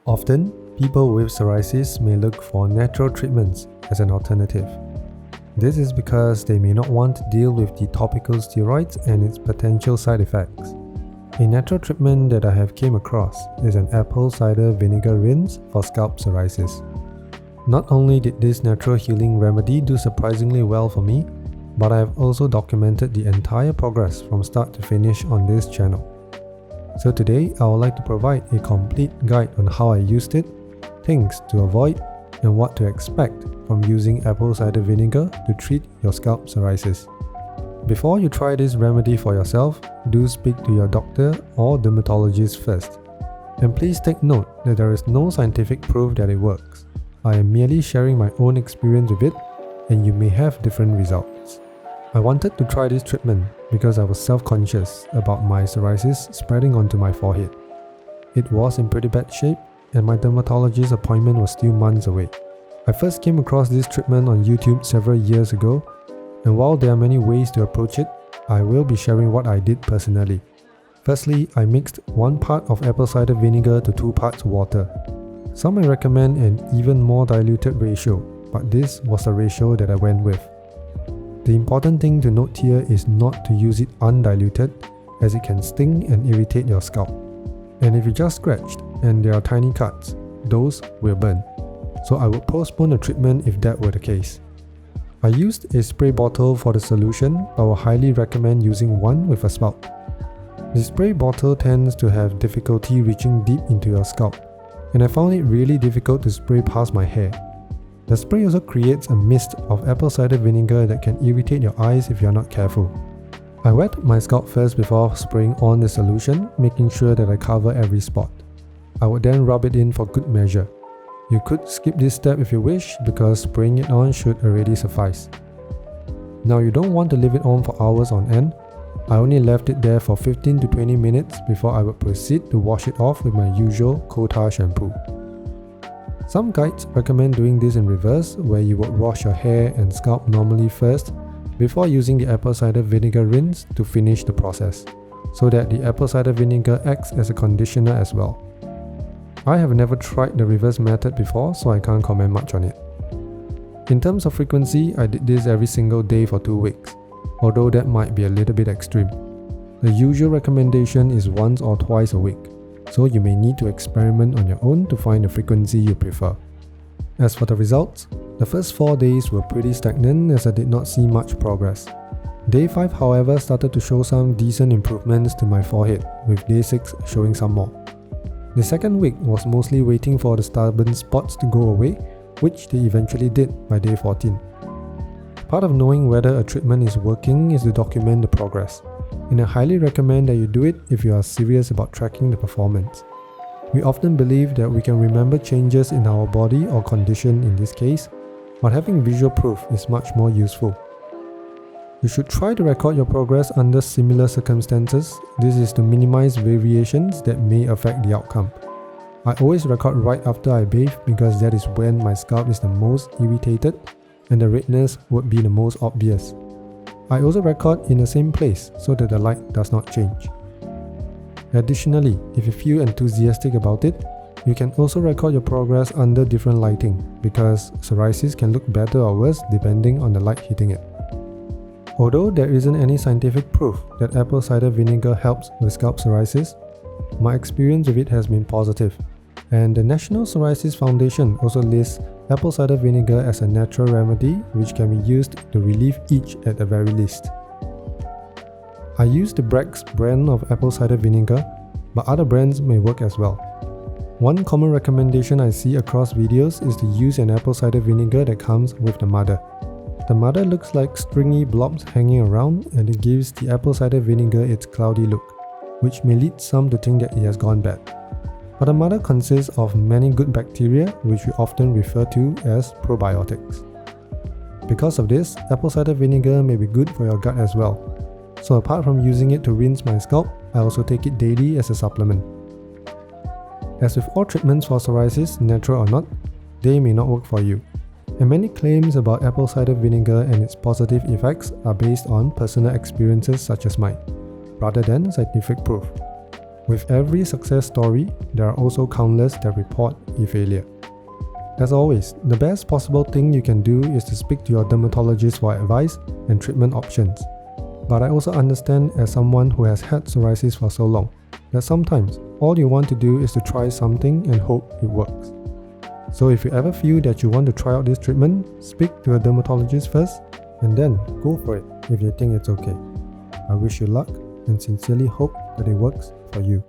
Often, people with psoriasis may look for natural treatments as an alternative. This is because they may not want to deal with the topical steroids and its potential side effects. A natural treatment that I have came across is an apple cider vinegar rinse for scalp psoriasis. Not only did this natural healing remedy do surprisingly well for me, but I have also documented the entire progress from start to finish on this channel. So today, I would like to provide a complete guide on how I used it, things to avoid, and what to expect from using apple cider vinegar to treat your scalp psoriasis. Before you try this remedy for yourself, do speak to your doctor or dermatologist first. And please take note that there is no scientific proof that it works. I am merely sharing my own experience with it, and you may have different results. I wanted to try this treatment because I was self-conscious about my psoriasis spreading onto my forehead. It was in pretty bad shape, and my dermatologist appointment was still months away. I first came across this treatment on YouTube several years ago, and while there are many ways to approach it, I will be sharing what I did personally. Firstly, I mixed 1 part of apple cider vinegar to 2 parts water. Some may recommend an even more diluted ratio, but this was the ratio that I went with. The important thing to note here is not to use it undiluted, as it can sting and irritate your scalp. And if you just scratched and there are tiny cuts, those will burn. So I would postpone the treatment if that were the case. I used a spray bottle for the solution, but would highly recommend using one with a spout. The spray bottle tends to have difficulty reaching deep into your scalp, and I found it really difficult to spray past my hair. The spray also creates a mist of apple cider vinegar that can irritate your eyes if you are not careful. I wet my scalp first before spraying on the solution, making sure that I cover every spot. I would then rub it in for good measure. You could skip this step if you wish, because spraying it on should already suffice. Now you don't want to leave it on for hours on end. I only left it there for 15 to 20 minutes before I would proceed to wash it off with my usual coal tar shampoo. Some guides recommend doing this in reverse, where you would wash your hair and scalp normally first before using the apple cider vinegar rinse to finish the process, so that the apple cider vinegar acts as a conditioner as well. I have never tried the reverse method before, so I can't comment much on it. In terms of frequency, I did this every single day for 2 weeks, although that might be a little bit extreme. The usual recommendation is once or twice a week, so you may need to experiment on your own to find the frequency you prefer. As for the results, the first 4 days were pretty stagnant as I did not see much progress. Day 5, however, started to show some decent improvements to my forehead, with day 6 showing some more. The second week was mostly waiting for the stubborn spots to go away, which they eventually did by day 14. Part of knowing whether a treatment is working is to document the progress, and I highly recommend that you do it if you are serious about tracking the performance. We often believe that we can remember changes in our body or condition in this case, but having visual proof is much more useful. You should try to record your progress under similar circumstances. This is to minimize variations that may affect the outcome. I always record right after I bathe because that is when my scalp is the most irritated and the redness would be the most obvious. I also record in the same place so that the light does not change. Additionally, if you feel enthusiastic about it, you can also record your progress under different lighting, because psoriasis can look better or worse depending on the light hitting it. Although there isn't any scientific proof that apple cider vinegar helps with scalp psoriasis, my experience with it has been positive, and the National Psoriasis Foundation also lists apple cider vinegar as a natural remedy which can be used to relieve itch at the very least. I use the Bragg's brand of apple cider vinegar, but other brands may work as well. One common recommendation I see across videos is to use an apple cider vinegar that comes with the mother. The mother looks like stringy blobs hanging around, and it gives the apple cider vinegar its cloudy look, which may lead some to think that it has gone bad. But the mother consists of many good bacteria, which we often refer to as probiotics. Because of this, apple cider vinegar may be good for your gut as well. So apart from using it to rinse my scalp, I also take it daily as a supplement. As with all treatments for psoriasis, natural or not, they may not work for you. And many claims about apple cider vinegar and its positive effects are based on personal experiences such as mine, rather than scientific proof. With every success story, there are also countless that report a failure. As always, the best possible thing you can do is to speak to your dermatologist for advice and treatment options. But I also understand, as someone who has had psoriasis for so long, that sometimes all you want to do is to try something and hope it works. So if you ever feel that you want to try out this treatment, speak to a dermatologist first and then go for it if you think it's okay. I wish you luck and sincerely hope that it works for you.